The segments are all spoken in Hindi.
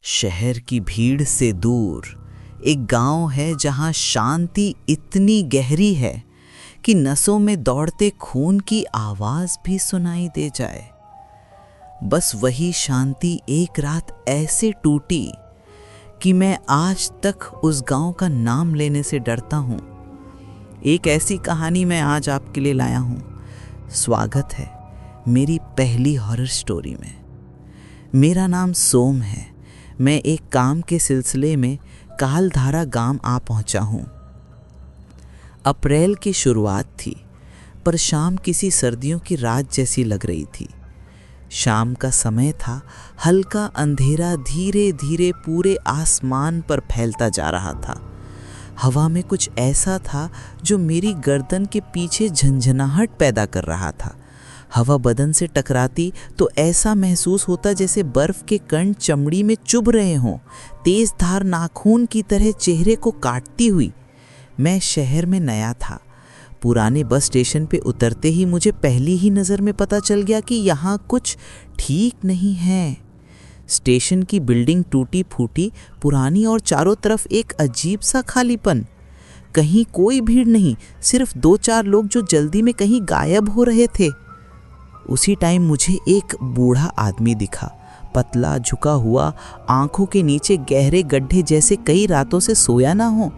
शहर की भीड़ से दूर एक गांव है जहां शांति इतनी गहरी है कि नसों में दौड़ते खून की आवाज भी सुनाई दे जाए। बस वही शांति एक रात ऐसे टूटी कि मैं आज तक उस गांव का नाम लेने से डरता हूं। एक ऐसी कहानी मैं आज आपके लिए लाया हूं। स्वागत है मेरी पहली हॉरर स्टोरी में। मेरा नाम सोम है। मैं एक काम के सिलसिले में कालधारा गांव आ पहुंचा हूं। अप्रैल की शुरुआत थी, पर शाम किसी सर्दियों की रात जैसी लग रही थी। शाम का समय था। हल्का अंधेरा धीरे धीरे पूरे आसमान पर फैलता जा रहा था। हवा में कुछ ऐसा था जो मेरी गर्दन के पीछे झंझनाहट पैदा कर रहा था। हवा बदन से टकराती तो ऐसा महसूस होता जैसे बर्फ के कण चमड़ी में चुभ रहे हों, तेज धार नाखून की तरह चेहरे को काटती हुई। मैं शहर में नया था। पुराने बस स्टेशन पे उतरते ही मुझे पहली ही नज़र में पता चल गया कि यहाँ कुछ ठीक नहीं है। स्टेशन की बिल्डिंग टूटी फूटी, पुरानी और चारों तरफ एक अजीब सा खालीपन। कहीं कोई भीड़ नहीं, सिर्फ 2-4 लोग जो जल्दी में कहीं गायब हो रहे थे। उसी टाइम मुझे एक बूढ़ा आदमी दिखा, पतला झुका हुआ, आंखों के नीचे गहरे गड्ढे जैसे कई रातों से सोया ना हो।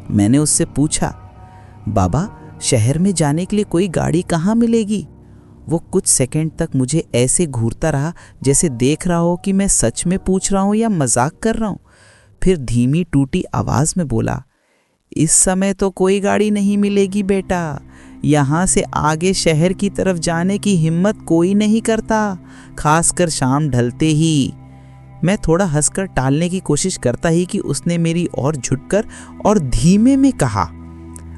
मैंने उससे पूछा, बाबा शहर में जाने के लिए कोई गाड़ी कहाँ मिलेगी? वो कुछ सेकंड तक मुझे ऐसे घूरता रहा जैसे देख रहा हो कि मैं सच में पूछ रहा हूँ या मजाक कर रहा हूँ। फिर धीमी टूटी आवाज़ में बोला, इस समय तो कोई गाड़ी नहीं मिलेगी बेटा। यहाँ से आगे शहर की तरफ जाने की हिम्मत कोई नहीं करता, खासकर शाम ढलते ही। मैं थोड़ा हंसकर टालने की कोशिश करता ही कि उसने मेरी ओर झुककर और धीमे में कहा,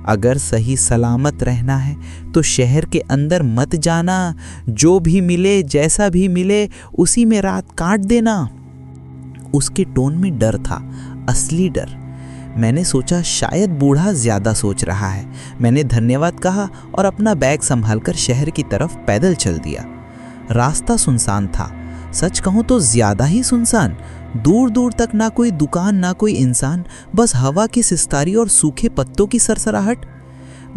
अगर सही सलामत रहना है तो शहर के अंदर मत जाना। जो भी मिले, जैसा भी मिले, उसी में रात काट देना। उसके टोन में डर था, असली डर। मैंने सोचा शायद बूढ़ा ज़्यादा सोच रहा है। मैंने धन्यवाद कहा और अपना बैग संभालकर शहर की तरफ पैदल चल दिया। रास्ता सुनसान था, सच कहूँ तो ज़्यादा ही सुनसान। दूर दूर तक ना कोई दुकान, ना कोई इंसान, बस हवा की सिसतारी और सूखे पत्तों की सरसराहट।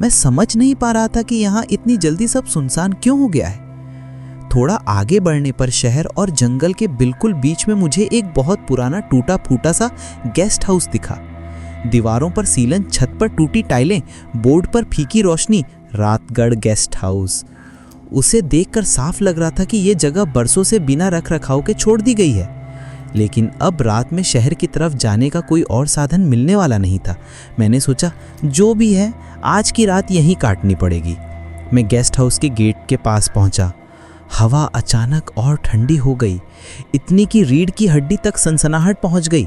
मैं समझ नहीं पा रहा था कि यहाँ इतनी जल्दी सब सुनसान क्यों हो गया है। थोड़ा आगे बढ़ने पर शहर और जंगल के बिल्कुल बीच में मुझे एक बहुत पुराना टूटा फूटा सा गेस्ट हाउस दिखा। दीवारों पर सीलन, छत पर टूटी टाइलें, बोर्ड पर फीकी रोशनी, रातगढ़ गेस्ट हाउस। उसे देखकर साफ लग रहा था कि ये जगह बरसों से बिना रख रखाव के छोड़ दी गई है। लेकिन अब रात में शहर की तरफ जाने का कोई और साधन मिलने वाला नहीं था। मैंने सोचा जो भी है आज की रात यहीं काटनी पड़ेगी। मैं गेस्ट हाउस के गेट के पास पहुंचा। हवा अचानक और ठंडी हो गई, इतनी कि रीढ़ की हड्डी तक सनसनाहट पहुंच गई।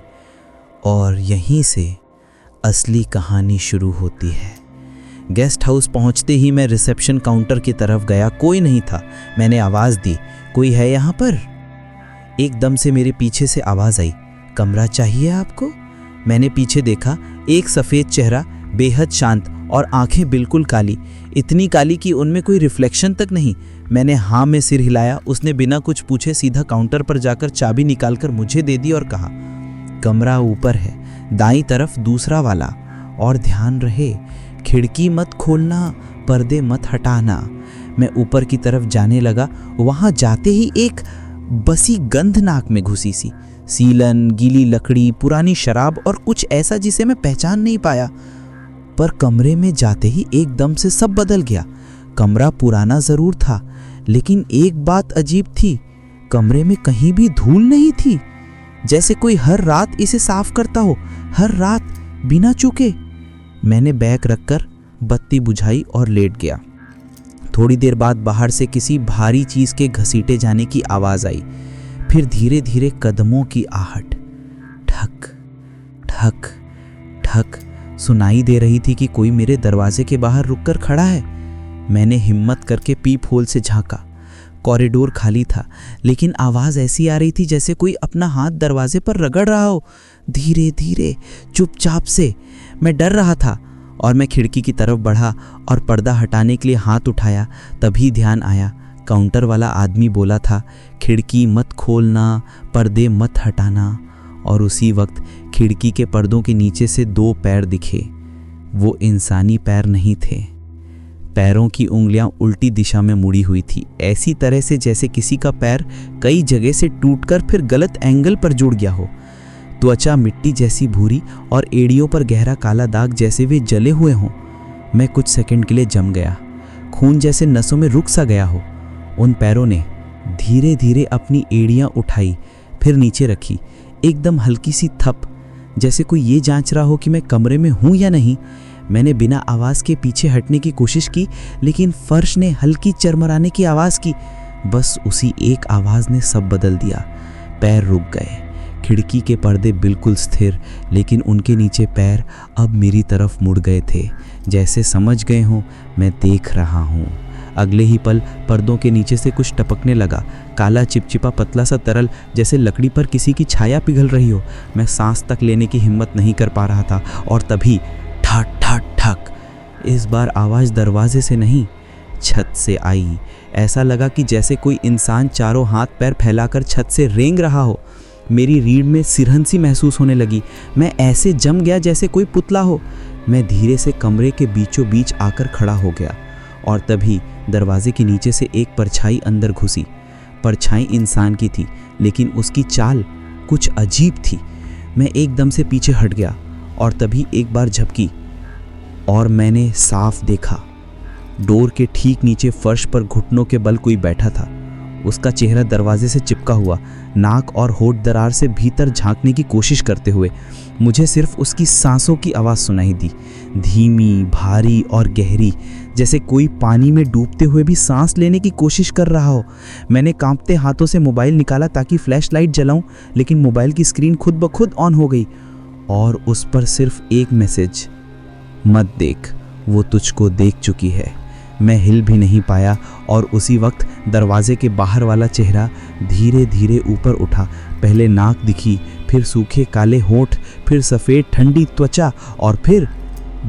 और यहीं से असली कहानी शुरू होती है। गेस्ट हाउस पहुंचते ही मैं रिसेप्शन काउंटर की तरफ गया। कोई नहीं था। मैंने आवाज़ दी, कोई है यहाँ पर? एकदम से मेरे पीछे से आवाज़ आई, कमरा चाहिए आपको? मैंने पीछे देखा। एक सफ़ेद चेहरा, बेहद शांत और आंखें बिल्कुल काली, इतनी काली कि उनमें कोई रिफ्लेक्शन तक नहीं। मैंने हाँ में सिर हिलाया। उसने बिना कुछ पूछे सीधा काउंटर पर जाकर चाबी निकालकर मुझे दे दी और कहा, कमरा ऊपर है, दाईं तरफ दूसरा वाला। और ध्यान रहे, खिड़की मत खोलना, पर्दे मत हटाना। मैं ऊपर की तरफ जाने लगा। वहाँ जाते ही एक बसी गंध नाक में घुसी सी, सीलन, गीली लकड़ी, पुरानी शराब और कुछ ऐसा जिसे मैं पहचान नहीं पाया। पर कमरे में जाते ही एकदम से सब बदल गया। कमरा पुराना ज़रूर था, लेकिन एक बात अजीब थी, कमरे में कहीं भी धूल नहीं थी। जैसे कोई हर रात इसे साफ करता हो, हर रात बिना चूके। मैंने बैग रखकर बत्ती बुझाई और लेट गया। थोड़ी देर बाद बाहर से किसी भारी चीज़ के घसीटे जाने की आवाज़ आई। फिर धीरे धीरे कदमों की आहट, ठक ठक ठक सुनाई दे रही थी कि कोई मेरे दरवाजे के बाहर रुककर खड़ा है। मैंने हिम्मत करके पीप होल से झांका। कॉरिडोर खाली था, लेकिन आवाज़ ऐसी आ रही थी जैसे कोई अपना हाथ दरवाजे पर रगड़ रहा हो, धीरे धीरे, चुपचाप से। मैं डर रहा था और मैं खिड़की की तरफ बढ़ा और पर्दा हटाने के लिए हाथ उठाया। तभी ध्यान आया, काउंटर वाला आदमी बोला था, खिड़की मत खोलना, पर्दे मत हटाना। और उसी वक्त खिड़की के पर्दों के नीचे से 2 पैर दिखे। वो इंसानी पैर नहीं थे। पैरों की उंगलियां उल्टी दिशा में मुड़ी हुई थी, ऐसी तरह से जैसे किसी का पैर कई जगह से टूटकर फिर गलत एंगल पर जुड़ गया हो। त्वचा मिट्टी जैसी भूरी और एड़ियों पर गहरा काला दाग जैसे वे जले हुए हों। मैं कुछ सेकंड के लिए जम गया, खून जैसे नसों में रुक सा गया हो। उन पैरों ने धीरे धीरे अपनी एड़ियां उठाई, फिर नीचे रखी, एकदम हल्की सी थप, जैसे कोई ये जांच रहा हो कि मैं कमरे में हूं या नहीं। मैंने बिना आवाज़ के पीछे हटने की कोशिश की, लेकिन फर्श ने हल्की चरमराने की आवाज़ की। बस उसी एक आवाज़ ने सब बदल दिया। पैर रुक गए, खिड़की के पर्दे बिल्कुल स्थिर, लेकिन उनके नीचे पैर अब मेरी तरफ मुड़ गए थे, जैसे समझ गए हों मैं देख रहा हूँ। अगले ही पल पर्दों के नीचे से कुछ टपकने लगा, काला चिपचिपा पतला सा तरल, जैसे लकड़ी पर किसी की छाया पिघल रही हो। मैं सांस तक लेने की हिम्मत नहीं कर पा रहा था, और तभी ठक ठक ठक, इस बार आवाज़ दरवाजे से नहीं, छत से आई। ऐसा लगा कि जैसे कोई इंसान चारों हाथ पैर फैलाकर छत से रेंग रहा हो। मेरी रीढ़ में सिरहन सी महसूस होने लगी। मैं ऐसे जम गया जैसे कोई पुतला हो। मैं धीरे से कमरे के बीचों बीच आकर खड़ा हो गया, और तभी दरवाजे के नीचे से एक परछाई अंदर घुसी। परछाई इंसान की थी, लेकिन उसकी चाल कुछ अजीब थी। मैं एकदम से पीछे हट गया, और तभी एक बार झपकी, और मैंने साफ देखा। डोर के ठीक नीचे फर्श पर घुटनों के बल कोई बैठा था। उसका चेहरा दरवाजे से चिपका हुआ, नाक और होठ दरार से भीतर झांकने की कोशिश करते हुए। मुझे सिर्फ उसकी सांसों की आवाज़ सुनाई दी, धीमी, भारी और गहरी, जैसे कोई पानी में डूबते हुए भी सांस लेने की कोशिश कर रहा हो। मैंने कांपते हाथों से मोबाइल निकाला ताकि फ्लैशलाइट जलाऊं, लेकिन मोबाइल की स्क्रीन खुद ब खुद ऑन हो गई, और उस पर सिर्फ एक मैसेज, मत देख, वो तुझको देख चुकी है। मैं हिल भी नहीं पाया, और उसी वक्त दरवाजे के बाहर वाला चेहरा धीरे धीरे ऊपर उठा। पहले नाक दिखी, फिर सूखे काले होंठ, फिर सफ़ेद ठंडी त्वचा, और फिर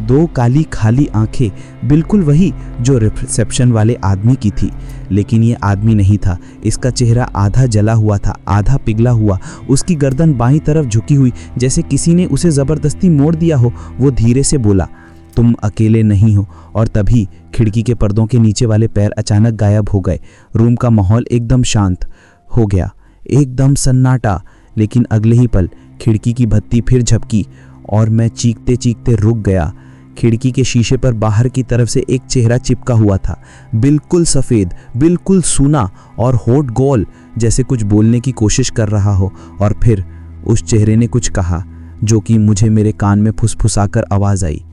2 काली खाली आंखें, बिल्कुल वही जो रिसेप्शन वाले आदमी की थी। लेकिन ये आदमी नहीं था। इसका चेहरा आधा जला हुआ था, आधा पिघला हुआ, उसकी गर्दन बाईं तरफ झुकी हुई, जैसे किसी ने उसे ज़बरदस्ती मोड़ दिया हो। वो धीरे से बोला, तुम अकेले नहीं हो। और तभी खिड़की के पर्दों के नीचे वाले पैर अचानक गायब हो गए। रूम का माहौल एकदम शांत हो गया, एकदम सन्नाटा। लेकिन अगले ही पल खिड़की की बत्ती फिर झपकी, और मैं चीखते चीखते रुक गया। खिड़की के शीशे पर बाहर की तरफ से एक चेहरा चिपका हुआ था, बिल्कुल सफ़ेद, बिल्कुल सूना, और होठ गोल, जैसे कुछ बोलने की कोशिश कर रहा हो। और फिर उस चेहरे ने कुछ कहा, जो कि मुझे मेरे कान में फुसफुसाकर आवाज़ आई,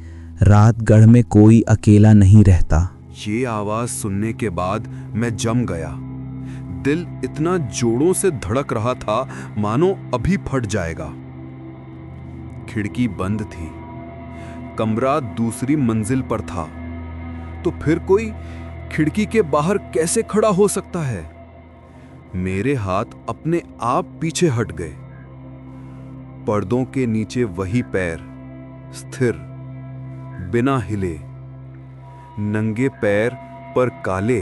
रात गढ़ में कोई अकेला नहीं रहता। ये आवाज सुनने के बाद मैं जम गया। दिल इतना जोरों से धड़क रहा था मानो अभी फट जाएगा। खिड़की बंद थी, कमरा दूसरी मंजिल पर था, तो फिर कोई खिड़की के बाहर कैसे खड़ा हो सकता है? मेरे हाथ अपने आप पीछे हट गए। पर्दों के नीचे वही पैर, स्थिर, बिना हिले, नंगे पैर पर काले,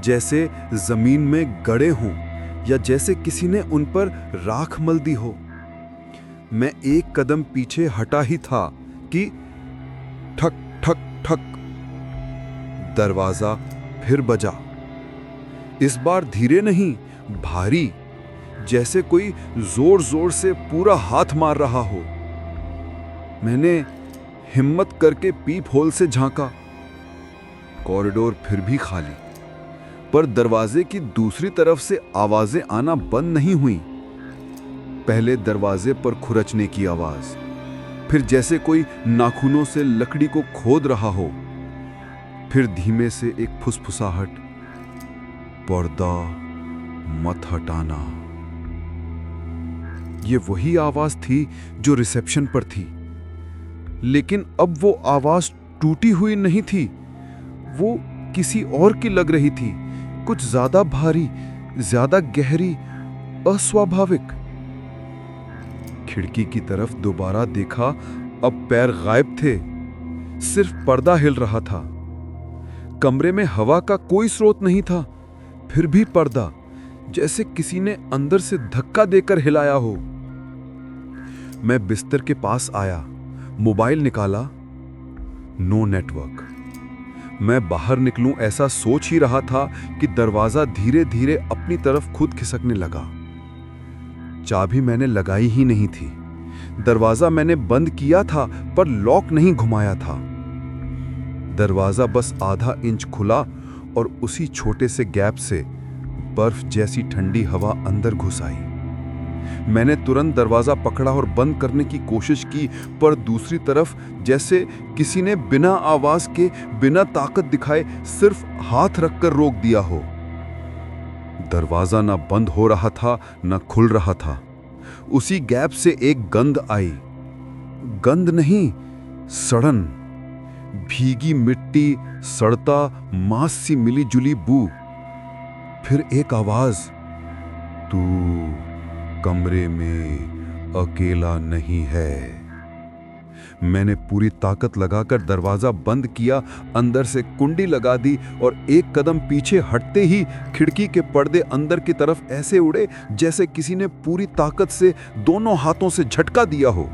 जैसे जमीन में गड़े हों, या जैसे किसी ने उन पर राख मल दी हो। मैं एक कदम पीछे हटा ही था कि ठक ठक ठक, दरवाजा फिर बजा। इस बार धीरे नहीं, भारी, जैसे कोई जोर जोर से पूरा हाथ मार रहा हो। मैंने हिम्मत करके पीप होल से झांका। कॉरिडोर फिर भी खाली, पर दरवाजे की दूसरी तरफ से आवाजें आना बंद नहीं हुई। पहले दरवाजे पर खुरचने की आवाज, फिर जैसे कोई नाखूनों से लकड़ी को खोद रहा हो, फिर धीमे से एक फुसफुसाहट, पर्दा मत हटाना। ये वही आवाज थी जो रिसेप्शन पर थी, लेकिन अब वो आवाज टूटी हुई नहीं थी, वो किसी और की लग रही थी, कुछ ज्यादा भारी, ज्यादा गहरी, अस्वाभाविक। खिड़की की तरफ दोबारा देखा, अब पैर गायब थे, सिर्फ पर्दा हिल रहा था। कमरे में हवा का कोई स्रोत नहीं था, फिर भी पर्दा, जैसे किसी ने अंदर से धक्का देकर हिलाया हो। मैं बिस्तर के पास आया, मोबाइल निकाला, नो नेटवर्क। मैं बाहर निकलूं ऐसा सोच ही रहा था कि दरवाजा धीरे धीरे अपनी तरफ खुद खिसकने लगा। चाबी मैंने लगाई ही नहीं थी। दरवाजा मैंने बंद किया था पर लॉक नहीं घुमाया था। दरवाजा बस आधा इंच खुला और उसी छोटे से गैप से बर्फ जैसी ठंडी हवा अंदर घुस आई। मैंने तुरंत दरवाजा पकड़ा और बंद करने की कोशिश की, पर दूसरी तरफ जैसे किसी ने बिना आवाज के, बिना ताकत दिखाए सिर्फ हाथ रखकर रोक दिया हो। दरवाजा ना बंद हो रहा था ना खुल रहा था। उसी गैप से एक गंध आई। गंध नहीं, सड़न, भीगी मिट्टी, सड़ता मांस सी मिली जुली बू। फिर एक आवाज, तू कमरे में अकेला नहीं है। मैंने पूरी ताकत लगाकर दरवाजा बंद किया, अंदर से कुंडी लगा दी और एक कदम पीछे हटते ही खिड़की के पर्दे अंदर की तरफ ऐसे उड़े जैसे किसी ने पूरी ताकत से दोनों हाथों से झटका दिया हो।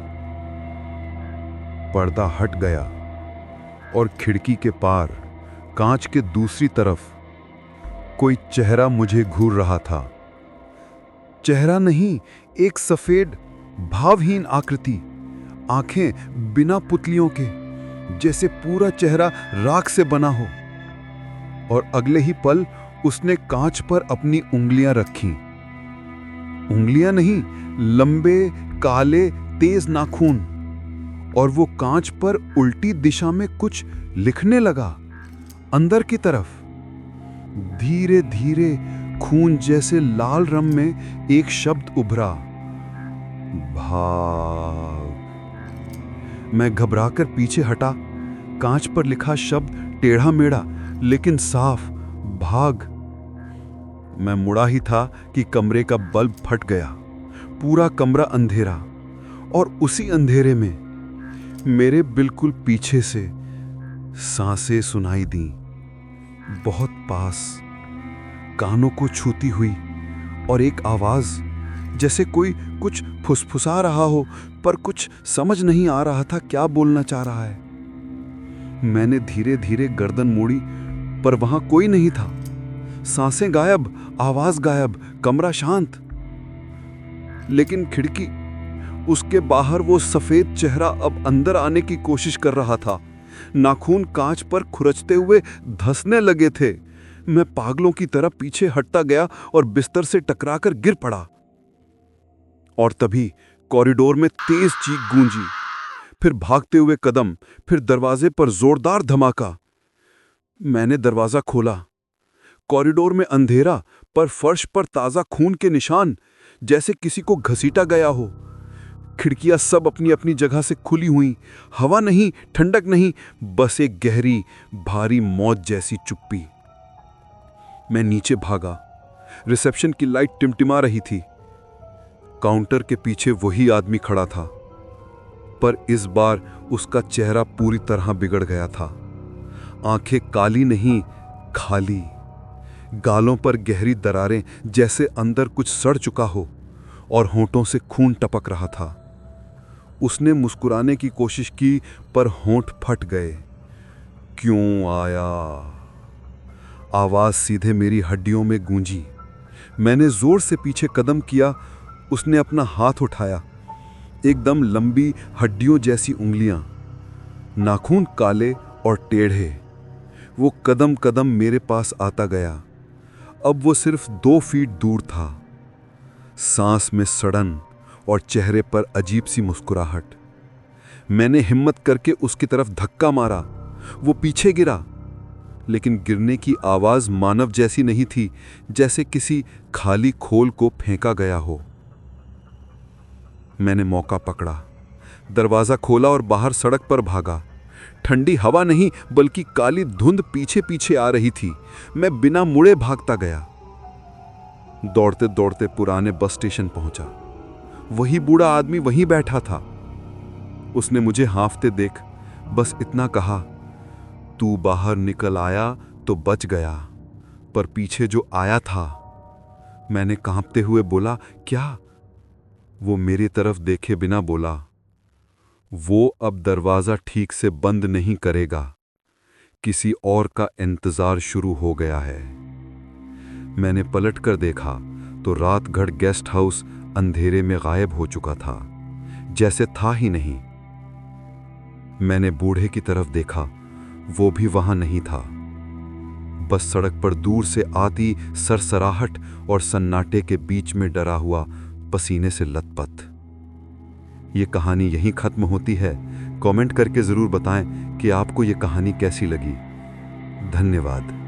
पर्दा हट गया और खिड़की के पार, कांच के दूसरी तरफ कोई चेहरा मुझे घूर रहा था। चेहरा नहीं, एक सफेद भावहीन आकृति, आंखें बिना पुतलियों के, जैसे पूरा चेहरा राख से बना हो। और अगले ही पल उसने कांच पर अपनी उंगलियां रखीं। उंगलियां नहीं, लंबे काले तेज नाखून। और वो कांच पर उल्टी दिशा में कुछ लिखने लगा, अंदर की तरफ। धीरे धीरे खून जैसे लाल रंग में एक शब्द उभरा, भाग। मैं घबराकर पीछे हटा। कांच पर लिखा शब्द टेढ़ा मेढ़ा लेकिन साफ, भाग। मैं मुड़ा ही था कि कमरे का बल्ब फट गया। पूरा कमरा अंधेरा और उसी अंधेरे में मेरे बिल्कुल पीछे से सांसें सुनाई दी, बहुत पास, कानों को छूती हुई। और एक आवाज, जैसे कोई कुछ फुसफुसा रहा हो पर कुछ समझ नहीं आ रहा था क्या बोलना चाह रहा है। मैंने धीरे धीरे गर्दन मोड़ी पर वहां कोई नहीं था। सांसें गायब, आवाज गायब, कमरा शांत। लेकिन खिड़की, उसके बाहर वो सफेद चेहरा अब अंदर आने की कोशिश कर रहा था। नाखून कांच पर खुरचते हुए धंसने लगे थे। मैं पागलों की तरह पीछे हटता गया और बिस्तर से टकराकर गिर पड़ा। और तभी कॉरिडोर में तेज चीख गूंजी, फिर भागते हुए कदम, फिर दरवाजे पर जोरदार धमाका। मैंने दरवाजा खोला। कॉरिडोर में अंधेरा, पर फर्श पर ताजा खून के निशान, जैसे किसी को घसीटा गया हो। खिड़कियां सब अपनी अपनी जगह से खुली हुई। हवा नहीं, ठंडक नहीं, बस एक गहरी भारी मौत जैसी चुप्पी। मैं नीचे भागा। रिसेप्शन की लाइट टिमटिमा रही थी। काउंटर के पीछे वही आदमी खड़ा था, पर इस बार उसका चेहरा पूरी तरह बिगड़ गया था। आंखें काली नहीं, खाली, गालों पर गहरी दरारें जैसे अंदर कुछ सड़ चुका हो, और होंठों से खून टपक रहा था। उसने मुस्कुराने की कोशिश की पर होंठ फट गए। क्यों आया? आवाज सीधे मेरी हड्डियों में गूंजी। मैंने जोर से पीछे कदम किया। उसने अपना हाथ उठाया। एकदम लंबी हड्डियों जैसी उंगलियां, नाखून काले और टेढ़े। वो कदम कदम मेरे पास आता गया। अब वो सिर्फ 2 फीट दूर था। सांस में सड़न और चेहरे पर अजीब सी मुस्कुराहट। मैंने हिम्मत करके उसकी तरफ धक्का मारा। वो पीछे गिरा, लेकिन गिरने की आवाज मानव जैसी नहीं थी, जैसे किसी खाली खोल को फेंका गया हो। मैंने मौका पकड़ा, दरवाजा खोला और बाहर सड़क पर भागा। ठंडी हवा नहीं बल्कि काली धुंध पीछे पीछे आ रही थी। मैं बिना मुड़े भागता गया। दौड़ते दौड़ते पुराने बस स्टेशन पहुंचा। वही बूढ़ा आदमी वहीं बैठा था। उसने मुझे हांफते देख बस इतना कहा, तू बाहर निकल आया तो बच गया, पर पीछे जो आया था। मैंने कांपते हुए बोला, क्या? वो मेरी तरफ देखे बिना बोला, वो अब दरवाज़ा ठीक से बंद नहीं करेगा, किसी और का इंतज़ार शुरू हो गया है। मैंने पलटकर देखा तो रातगढ़ गेस्ट हाउस अंधेरे में गायब हो चुका था, जैसे था ही नहीं। मैंने बूढ़े की तरफ देखा, वो भी वहां नहीं था। बस सड़क पर दूर से आती सरसराहट और सन्नाटे के बीच में डरा हुआ, पसीने से लथपथ। ये कहानी यहीं खत्म होती है। कमेंट करके ज़रूर बताएं कि आपको ये कहानी कैसी लगी। धन्यवाद।